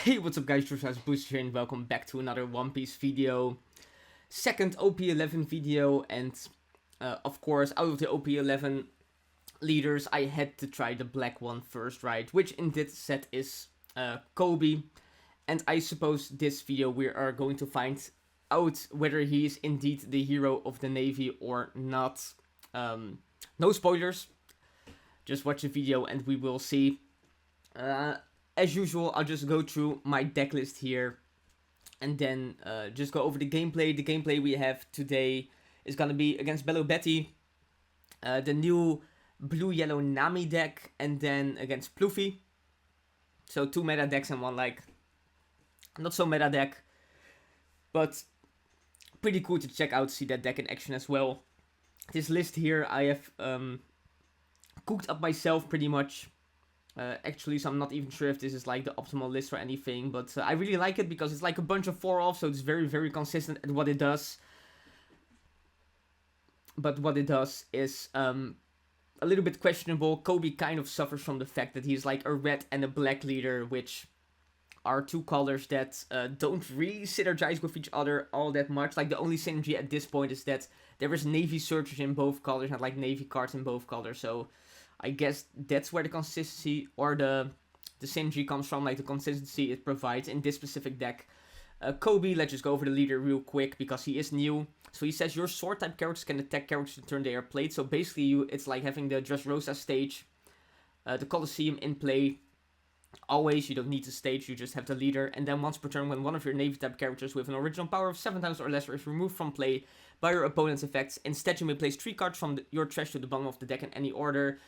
Hey, what's up guys, Josh's Booster here and welcome back to another One Piece video. Second OP11 video, and of course out of the OP11 leaders I had to try the black one first, right? Which in this set is Koby. And I suppose this video we are going to find out whether he is indeed the hero of the Navy or not. No spoilers, just watch the video and we will see. As usual, I'll just go through my deck list here and then just go over the gameplay. The gameplay we have today is gonna be against Bello Betty, the new blue-yellow Nami deck, and then against Pluffy. So 2 meta decks and one like not so meta deck, but pretty cool to check out, see that deck in action as well. This list here I have cooked up myself pretty much. Actually, so I'm not even sure if this is like the optimal list or anything, but I really like it because it's like a bunch of 4-off, so it's very consistent at what it does. But what it does is a little bit questionable. Koby kind of suffers from the fact that he's like a red and a black leader, which are two colors that don't really synergize with each other all that much. Like the only synergy at this point is that there is Navy searchers in both colors and like Navy cards in both colors, so I guess that's where the consistency or the synergy comes from, like the consistency it provides in this specific deck. Koby, let's just go over the leader real quick because he is new. So he says your sword type characters can attack characters the turn they are played. So basically it's like having the Dressrosa stage, the Colosseum in play. Always, you don't need to stage, you just have the leader. And then once per turn, when one of your Navy type characters with an original power of 7 times or less is removed from play by your opponent's effects, instead you may place 3 cards from your trash to the bottom of the deck in any order.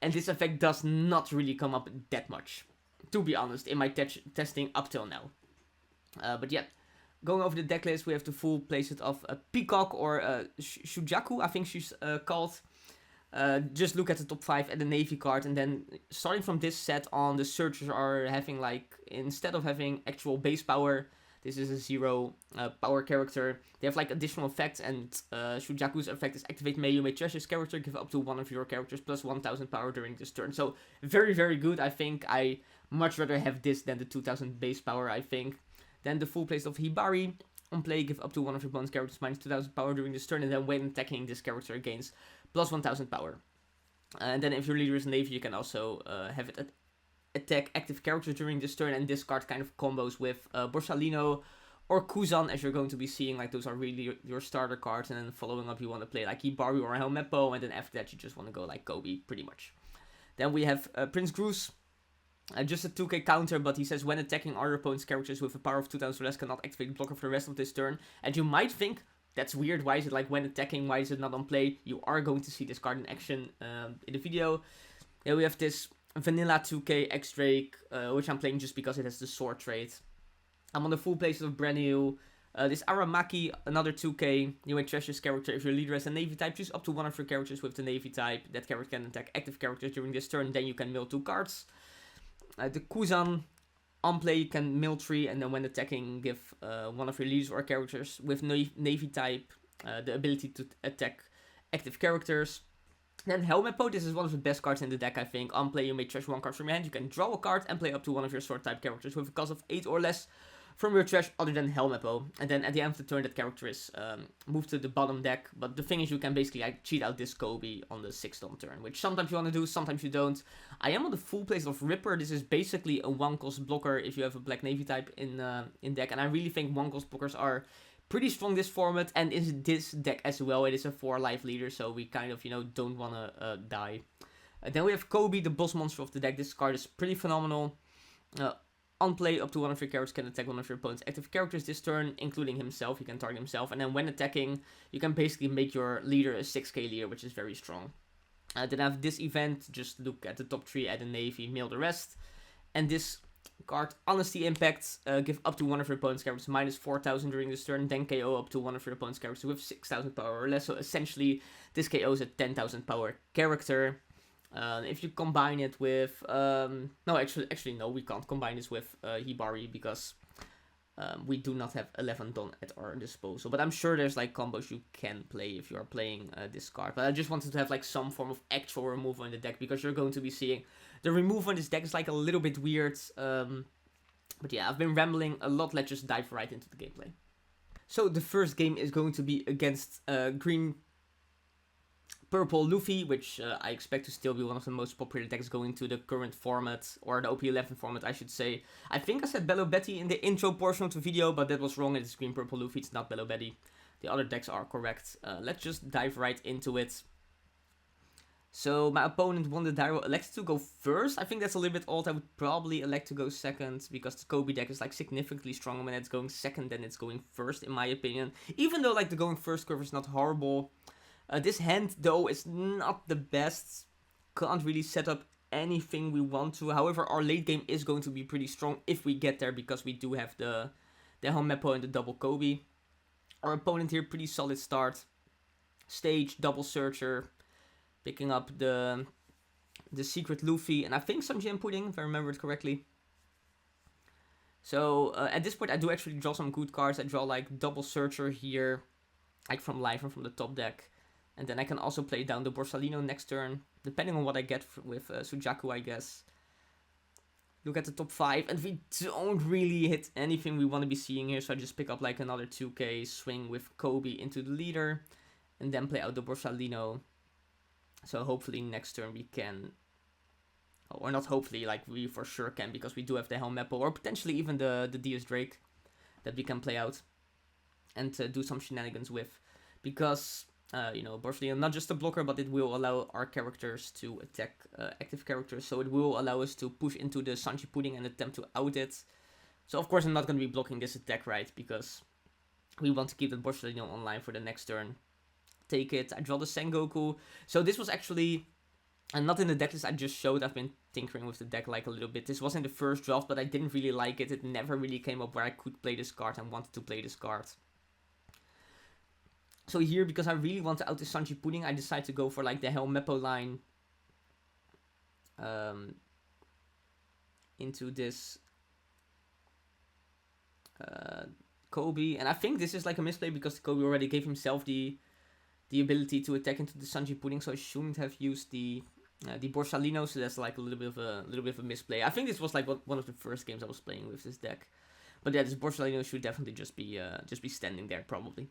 And this effect does not really come up that much, to be honest, in my testing up till now. But yeah, going over the deck list, we have the full playset of a Peacock or Shujaku, I think she's called. Just look at the top 5 and the Navy card, and then starting from this set on, the searchers are having like, instead of having actual base power, this is a 0 power character. They have like additional effects, and Shujaku's effect is activate May. You may trash this character, give up to one of your characters plus 1000 power during this turn. So very good. I think I much rather have this than the 2000 base power, I think. Then the full place of Hibari. On play, give up to one of your opponent's characters minus 2000 power during this turn, and then when attacking, this character gains plus 1000 power. And then if your leader is Navy, you can also have it attack active characters during this turn, and this card kind of combos with Borsalino or Kuzan, as you're going to be seeing. Like, those are really your starter cards, and then following up you want to play like Hibari or Helmeppo, and then after that you just want to go like Koby, pretty much. Then we have Prince Groose. Just a 2k counter, but he says when attacking our opponent's characters with a power of 2000 or less cannot activate the blocker for the rest of this turn. And you might think, that's weird, why is it like when attacking, why is it not on play? You are going to see this card in action in the video. Then we have this vanilla 2k X-Drake, which I'm playing just because it has the sword trait. I'm on the full place of brand new. This Aramaki, another 2k. You may trash this character if your leader has a Navy type. Choose up to one of your characters with the Navy type. That character can attack active characters during this turn, then you can mill 2 cards. The Kuzan, on play you can mill 3, and then when attacking give one of your leaders or characters with Navy type the ability to attack active characters. Then Helmeppo, this is one of the best cards in the deck, I think. On play you may trash 1 card from your hand, you can draw a card and play up to one of your sword type characters with a cost of 8 or less from your trash other than Helmeppo. And then at the end of the turn that character is moved to the bottom deck. But the thing is, you can basically like cheat out this Koby on the 6th on turn, which sometimes you want to do, sometimes you don't. I am on the full place of Ripper. This is basically a 1-cost blocker if you have a Black Navy type in deck. And I really think 1-cost blockers are pretty strong this format, and in this deck as well. It is a 4-life leader, so we kind of, don't want to die. Then we have Koby, the boss monster of the deck. This card is pretty phenomenal. On play, up to one of your characters can attack one of your opponent's active characters this turn, including himself. He can target himself. And then when attacking, you can basically make your leader a 6k leader, which is very strong. Then I have this event. Just look at the top 3, add a Navy, mill the rest. And this card, Honesty Impact, give up to one of your opponent's characters minus 4000 during this turn. Then KO up to one of your opponent's characters with 6000 power or less. So essentially, this KO is a 10,000 power character. If you combine it with, no, actually no, we can't combine this with Hibari because we do not have 11 Don at our disposal. But I'm sure there's like combos you can play if you are playing this card. But I just wanted to have like some form of actual removal in the deck, because you're going to be seeing the removal in this deck is like a little bit weird. But yeah, I've been rambling a lot. Let's just dive right into the gameplay. So the first game is going to be against green purple Luffy, which I expect to still be one of the most popular decks going to the current format, or the OP11 format, I should say. I think I said Bello Betty in the intro portion of the video, but that was wrong. It's green purple Luffy, it's not Bello Betty. The other decks are correct. Let's just dive right into it. So my opponent won the Dairo, elected to go first. I think that's a little bit old. I would probably elect to go second, because the Koby deck is like significantly stronger when it's going second than it's going first, in my opinion. Even though like the going first curve is not horrible. This hand though is not the best. Can't really set up anything we want to. However, our late game is going to be pretty strong if we get there, because we do have the Helmeppo and the double Koby. Our opponent here, pretty solid start. Stage, double Searcher, picking up the secret Luffy, and I think some gem pudding, if I remember it correctly. So at this point I do actually draw some good cards. I draw like double Searcher here, like from live and from the top deck. And then I can also play down the Borsalino next turn, depending on what I get with Sujaku, I guess. Look at the top 5, and we don't really hit anything we want to be seeing here, so I just pick up like another 2k, swing with Koby into the leader, and then play out the Borsalino. So hopefully next turn we can, or not hopefully, like we for sure can, because we do have the Helmeppo, or potentially even the DS Drake that we can play out and do some shenanigans with, because you know, Borsalino not just a blocker, but it will allow our characters to attack active characters, so it will allow us to push into the Sanji Pudding and attempt to out it. So of course I'm not going to be blocking this attack, right, because we want to keep the Borsalino online for the next turn. Take it, I draw the Sengoku. So this was actually, and not in the decklist I just showed, I've been tinkering with the deck like a little bit. This was in the first draft, but I didn't really like it. It never really came up where I could play this card and wanted to play this card. So here, because I really want to out the Sanji Pudding, I decide to go for like the Helmeppo line into this Koby. And I think this is like a misplay, because Koby already gave himself the ability to attack into the Sanji Pudding, so I shouldn't have used the Borsalino, so that's like a little bit of a misplay. I think this was like one of the first games I was playing with this deck. But yeah, this Borsalino should definitely just be standing there, probably.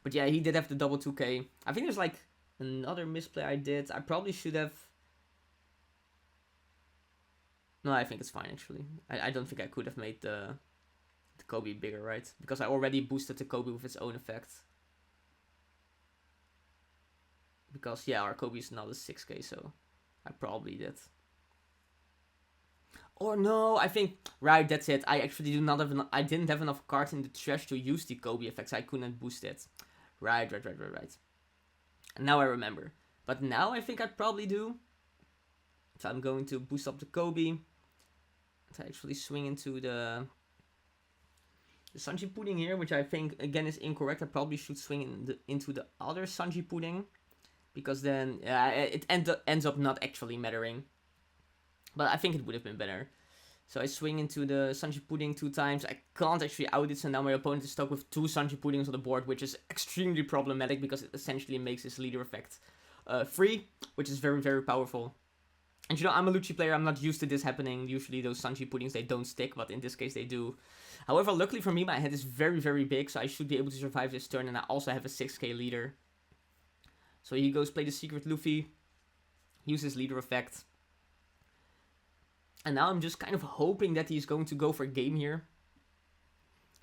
But yeah, he did have the double 2k. I think there's like another misplay I did. I probably should have... No, I think it's fine actually. I don't think I could have made the Koby bigger, right? Because I already boosted the Koby with its own effect. Because yeah, our Koby is now the 6k, so I probably did. Or no, I think, right, that's it. I actually I didn't have enough cards in the trash to use the Koby effect, so I couldn't boost it. Right. And now I remember. But now I think I probably do. So I'm going to boost up the Koby. To actually swing into the Sanji Pudding here, which I think, again, is incorrect. I probably should swing into the other Sanji Pudding, because then it ends up not actually mattering. But I think it would have been better. So I swing into the Sanji Pudding 2 times. I can't actually out it, so now my opponent is stuck with 2 Sanji Puddings on the board, which is extremely problematic, because it essentially makes his leader effect free, which is very, very powerful. And you know, I'm a Lucci player, I'm not used to this happening. Usually those Sanji Puddings, they don't stick, but in this case they do. However, luckily for me, my head is very, very big, so I should be able to survive this turn, and I also have a 6k leader. So he goes play the secret Luffy, use his leader effect. And now I'm just kind of hoping that he's going to go for game here.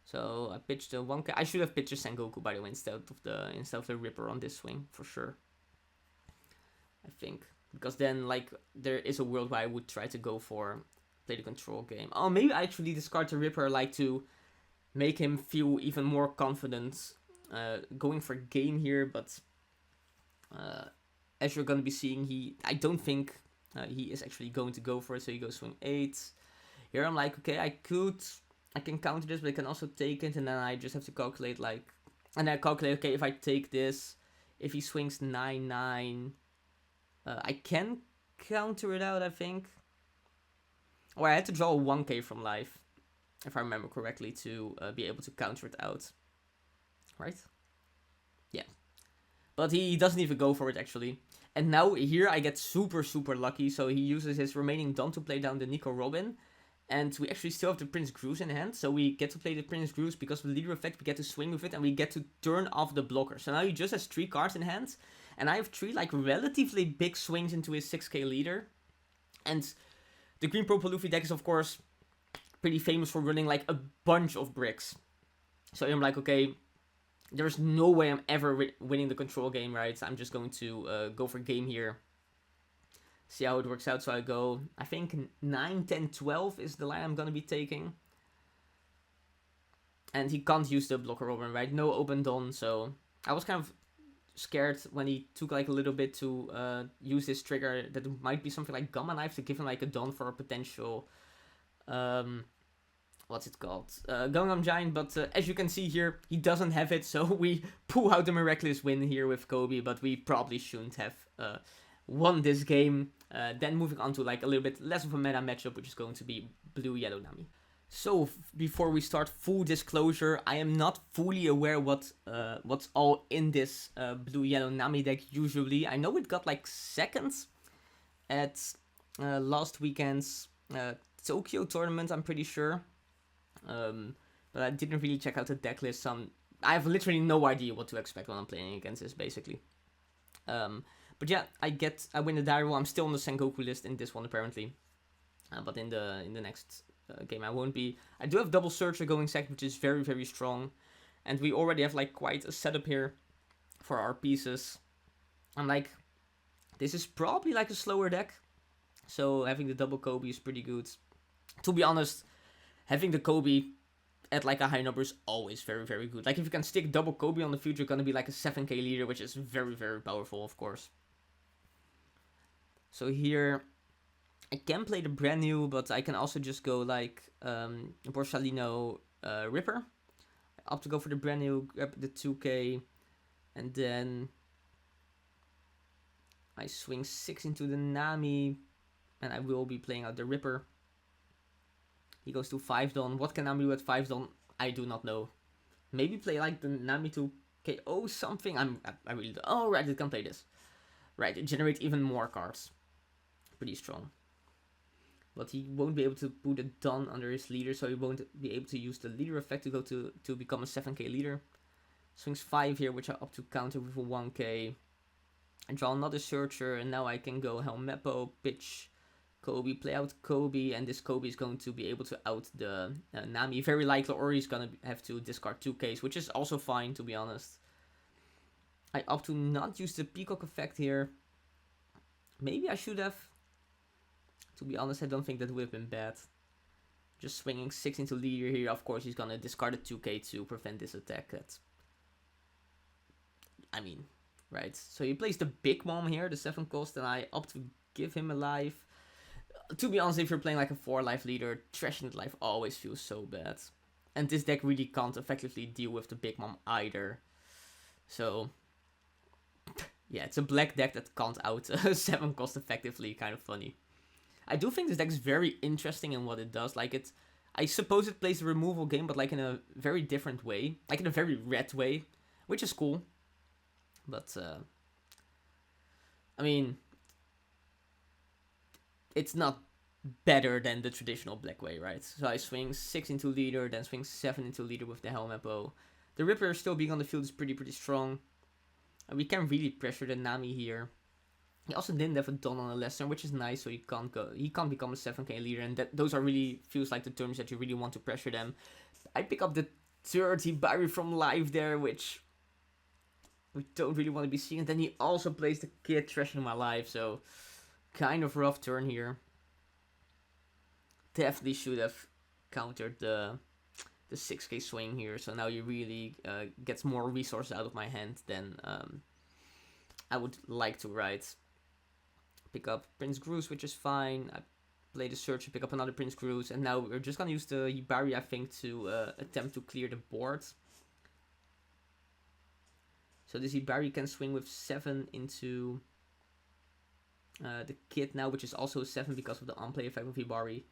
So I pitched a 1k. I should have pitched a Sengoku, by the way, instead of the Ripper on this swing, for sure. I think. Because then, like, there is a world where I would try to go for play the control game. Oh, maybe I actually discard the Ripper, like, to make him feel even more confident going for game here. But as you're going to be seeing, I don't think... he is actually going to go for it, so he goes swing 8. Here I'm like, okay, I can counter this, but I can also take it, and then I just have to calculate, like, and I calculate, okay, if I take this, if he swings 9-9, I can counter it out, I think. Or I had to draw a 1k from life, if I remember correctly, to be able to counter it out. Right? Yeah. But he doesn't even go for it, actually. And now here I get super, super lucky. So he uses his remaining Don to play down the Nico Robin. And we actually still have the Prince Gru's in hand, so we get to play the Prince Gru's because of the leader effect, we get to swing with it, and we get to turn off the blocker. So now he just has 3 cards in hand, and I have 3 like relatively big swings into his 6k leader. And the green purple Luffy deck is of course pretty famous for running like a bunch of bricks. So I'm like, okay, there's no way I'm ever winning the control game, right? I'm just going to go for game here. See how it works out. So I go, I think 9, 10, 12 is the line I'm going to be taking. And he can't use the blocker open, right? No open Don, so I was kind of scared when he took like a little bit to use this trigger that it might be something like Gamma Knife to give him like a Don for a potential, what's it called? Gangnam Giant, but as you can see here, he doesn't have it, so we pull out the miraculous win here with Koby, but we probably shouldn't have won this game. Then moving on to like a little bit less of a meta matchup, which is going to be blue-yellow Nami. So before we start, full disclosure, I am not fully aware what's all in this blue-yellow Nami deck usually. I know it got like seconds at last weekend's Tokyo tournament, I'm pretty sure. But I didn't really check out the deck list. I have literally no idea what to expect when I'm playing against this, basically. But yeah, I win the diary roll. I'm still on the Sengoku list in this one apparently, but in the next game I won't be. I do have double searcher going second, which is very, very strong, and we already have like quite a setup here for our pieces. I'm like, this is probably like a slower deck, so having the double Koby is pretty good. To be honest, having the Koby at like a high number is always very, very good. Like if you can stick double Koby on the field, you're gonna be like a 7k leader, which is very, very powerful, of course. So here, I can play the brand new, but I can also just go like Borsalino Ripper. I opt to go for the brand new, grab the 2k, and then I swing 6 into the Nami, and I will be playing out the Ripper. He goes to 5 Don. What can Nami do at 5 Don? I do not know. Maybe play like the Nami to KO something. I really don't. Oh, right, it can play this. Right, it generates even more cards. Pretty strong. But he won't be able to put a Don under his leader, so he won't be able to use the leader effect to go to become a 7k leader. Swings 5 here, which I opt to counter with a 1k. I draw another searcher, and now I can go Helmeppo, pitch Koby, play out Koby, and this Koby is going to be able to out the Nami very likely, or he's gonna have to discard 2ks, which is also fine, to be honest. I opt to not use the Peacock effect here. Maybe I should have. To be honest, I don't think that would have been bad. Just swinging 6 into leader here. Of course, he's gonna discard a 2k to prevent this attack. I mean, right. So he plays the Big Mom here, the 7 cost, and I opt to give him a life. To be honest, if you're playing like a 4 life leader, trashing the life always feels so bad. And this deck really can't effectively deal with the Big Mom either. So, yeah, it's a black deck that can't out 7 cost effectively. Kind of funny. I do think this deck is very interesting in what it does. Like I suppose it plays the removal game, but like in a very different way. Like in a very red way, which is cool. But, I mean, it's not better than the traditional black way, right? So I swing 6 into leader, then swing 7 into leader with the Helmeppo. The Ripper still being on the field is pretty strong. And we can really pressure the Nami here. He also didn't have a Don on a lesson, which is nice, so he can't become a 7k leader, and those are really feels like the turns that you really want to pressure them. I pick up the 30 Hibari from live there, which we don't really want to be seeing. And then he also plays the Kid trashing my life, so kind of rough turn here. Definitely should have countered the 6k swing here, so now he really gets more resources out of my hand than I would like to, right? Pick up Prince Gru's, which is fine. I play the search and pick up another Prince Gru's, and now we're just gonna use the Hibari, I think, to attempt to clear the board. So this Hibari can swing with 7 into the Kid now, which is also 7 because of the on-play effect of Hibari.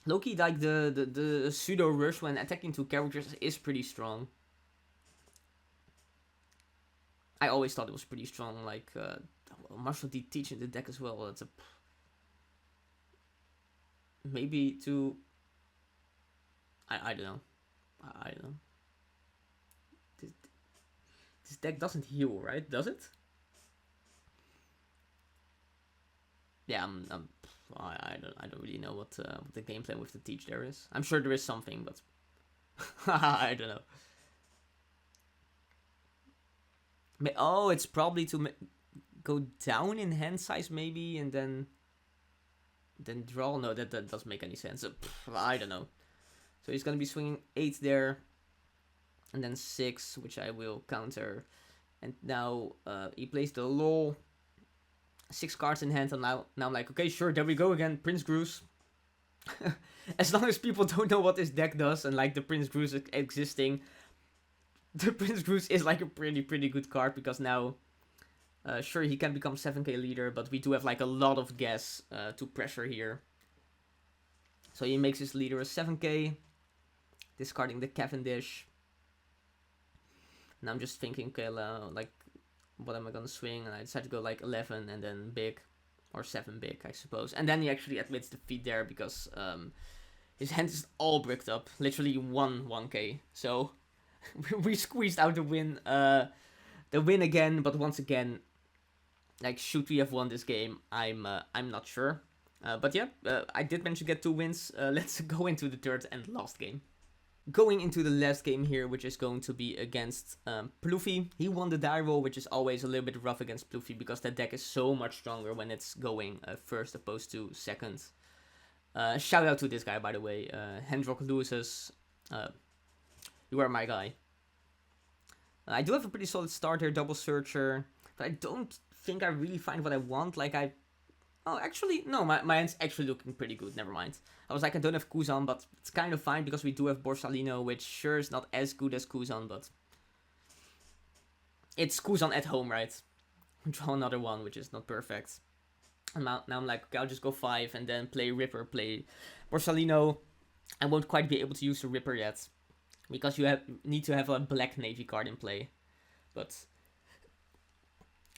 Loki, like the pseudo rush when attacking 2 characters is pretty strong. I always thought it was pretty strong, like Marshall D teaching the deck as well. It's maybe to... I don't know. I don't know. This, this deck doesn't heal, right? Does it? Yeah, I don't really know what the game plan with the teach there is. I'm sure there is something, but I don't know. Oh, it's probably to go down in hand size maybe, and then draw. No, that doesn't make any sense. I don't know. So he's gonna be swinging 8 there, and then 6, which I will counter. And now he plays the LOL. 6 cards in hand, and now I'm like, okay, sure, there we go again, Prince Gru's. As long as people don't know what this deck does, and like the Prince Gru's existing, the Prince Gru's is like a pretty good card, because now, sure, he can become 7k leader, but we do have like a lot of gas to pressure here. So he makes his leader a 7k, discarding the Cavendish. And I'm just thinking, okay, like, what am I gonna swing? And I decide to go like 11 and then big, or 7 big, I suppose. And then he actually admits defeat there, because his hand is all bricked up, literally 1k. So we squeezed out the win again. But once again, like, should we have won this game? I'm not sure. But yeah, I did manage to get 2 wins. Let's go into the third and last game. Going into the last game here, which is going to be against Pluffy. He won the die roll, which is always a little bit rough against Pluffy, because that deck is so much stronger when it's going first opposed to second. Shout out to this guy, by the way, Hendrock Lewis's. You are my guy. I do have a pretty solid starter, double searcher, but I don't think I really find what I want. Like, oh, actually, no, my hand's actually looking pretty good, never mind. I was like, I don't have Kuzan, but it's kind of fine, because we do have Borsalino, which sure is not as good as Kuzan, but it's Kuzan at home, right? Draw another one, which is not perfect. And now I'm like, okay, I'll just go 5, and then play Ripper, play Borsalino. I won't quite be able to use the Ripper yet, because you need to have a black Navy card in play. But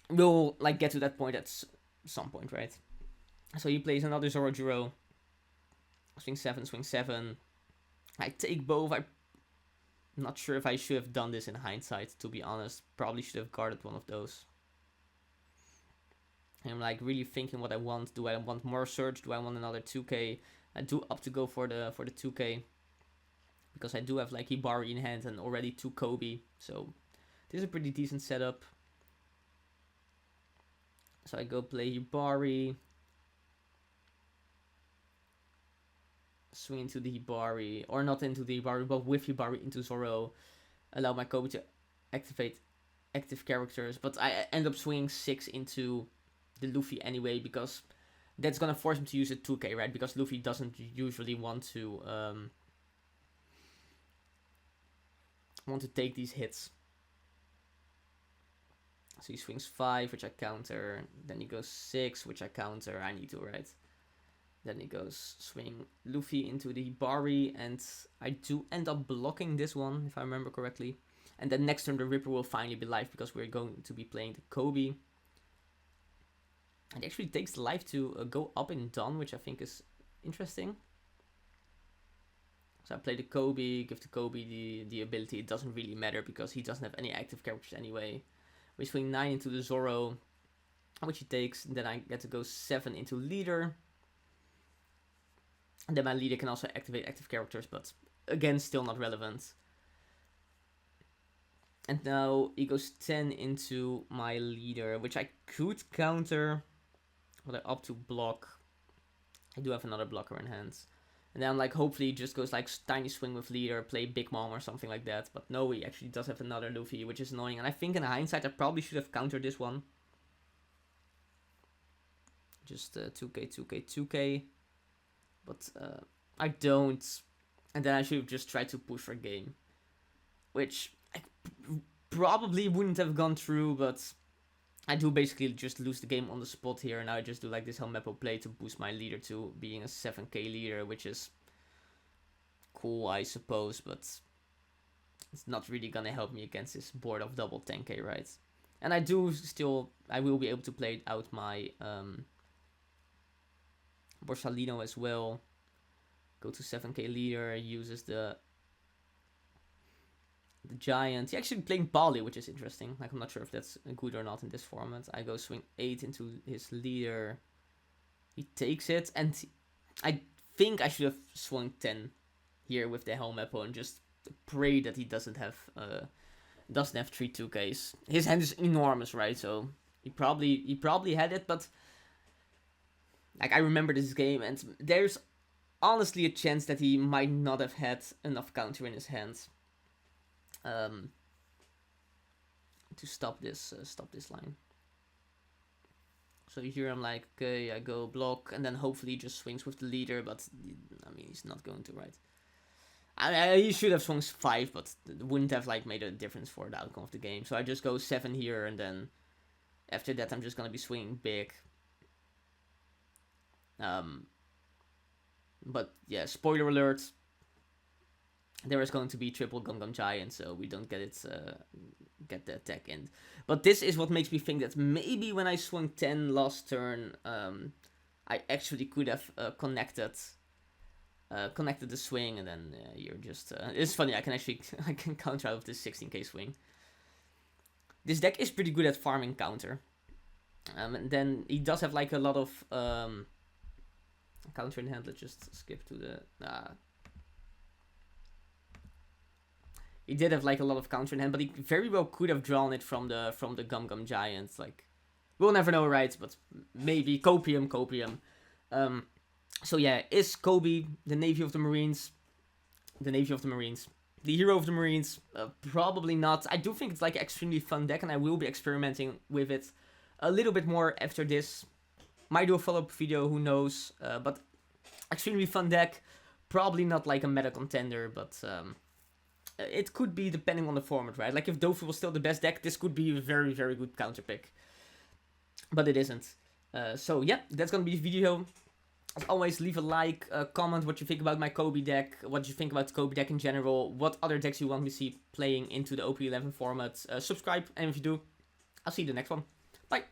we'll like get to that point at some point, right? So he plays another Zorojuro. Swing 7. I take both. I'm not sure if I should have done this in hindsight, to be honest. Probably should have guarded one of those. I'm like really thinking what I want. Do I want more surge? Do I want another 2k? I do up to go for the 2k, because I do have like Hibari in hand and already 2 Koby. So this is a pretty decent setup. So I go play Hibari. Swing into the Hibari, or not into the Hibari, but with Hibari into Zoro. Allow my Koby to activate active characters, but I end up swinging 6 into the Luffy anyway, because that's gonna force him to use a 2k, right? Because Luffy doesn't usually want to take these hits. So he swings 5, which I counter. Then he goes 6, which I counter. I need to, right? Then he goes swing Luffy into the Hibari, and I do end up blocking this one, if I remember correctly. And then next turn the Ripper will finally be live, because we're going to be playing the Koby. It actually takes life to go up in Dawn, which I think is interesting. So I play the Koby, give the Koby the ability. It doesn't really matter, because he doesn't have any active characters anyway. We swing 9 into the Zoro, which he takes. Then I get to go 7 into leader. And then my leader can also activate active characters, but again, still not relevant. And now he goes 10 into my leader, which I could counter, but I opt to block. I do have another blocker in hand. And then like, hopefully he just goes like tiny swing with leader, play Big Mom or something like that. But no, he actually does have another Luffy, which is annoying. And I think in hindsight, I probably should have countered this one. Just 2k, 2k, 2k. But I don't. And then I should have just tried to push for game, which I probably wouldn't have gone through, but I do basically just lose the game on the spot here. And I just do like this Helmeppo play to boost my leader to being a 7k leader, which is cool, I suppose, but it's not really gonna help me against this board of double 10k, right? And I will be able to play out my Borsalino as well. Go to 7k leader, uses the giant. He actually playing Bali, which is interesting. Like, I'm not sure if that's good or not in this format. I go swing 8 into his leader. He takes it, and I think I should have swung 10 here with the helm apple and just pray that he doesn't have 3 2Ks. His hand is enormous, right? So he probably had it, but like, I remember this game, and there's honestly a chance that he might not have had enough counter in his hands to stop this line. So here I'm like, okay, I go block, and then hopefully he just swings with the leader, but I mean, he's not going to, right? He should have swung 5, but it wouldn't have like made a difference for the outcome of the game. So I just go 7 here, and then after that I'm just gonna be swinging big. But yeah, spoiler alert, there is going to be triple Gum Giant, so we don't get the attack in. But this is what makes me think that maybe when I swung 10 last turn, I actually could have connected the swing, and then you're just... it's funny, I can counter out of this 16k swing. This deck is pretty good at farming counter. And then he does have like a lot of counter in hand. Let's just skip to the... He did have like a lot of counter in hand, but he very well could have drawn it from the Gum Giant. Like, we'll never know, right? But maybe copium. So yeah, is Koby the Navy of the Marines? The Navy of the Marines. The hero of the Marines? Probably not. I do think it's like an extremely fun deck, and I will be experimenting with it a little bit more after this. Might do a follow-up video, who knows. But extremely fun deck. Probably not like a meta contender, but it could be depending on the format, right? Like, if Dofu was still the best deck, this could be a very, very good counter pick. But it isn't. So yeah, that's gonna be the video. As always, leave a like, comment what you think about my Koby deck, what you think about the Koby deck in general, what other decks you want me to see playing into the OP11 format. Subscribe, and if you do, I'll see you in the next one. Bye!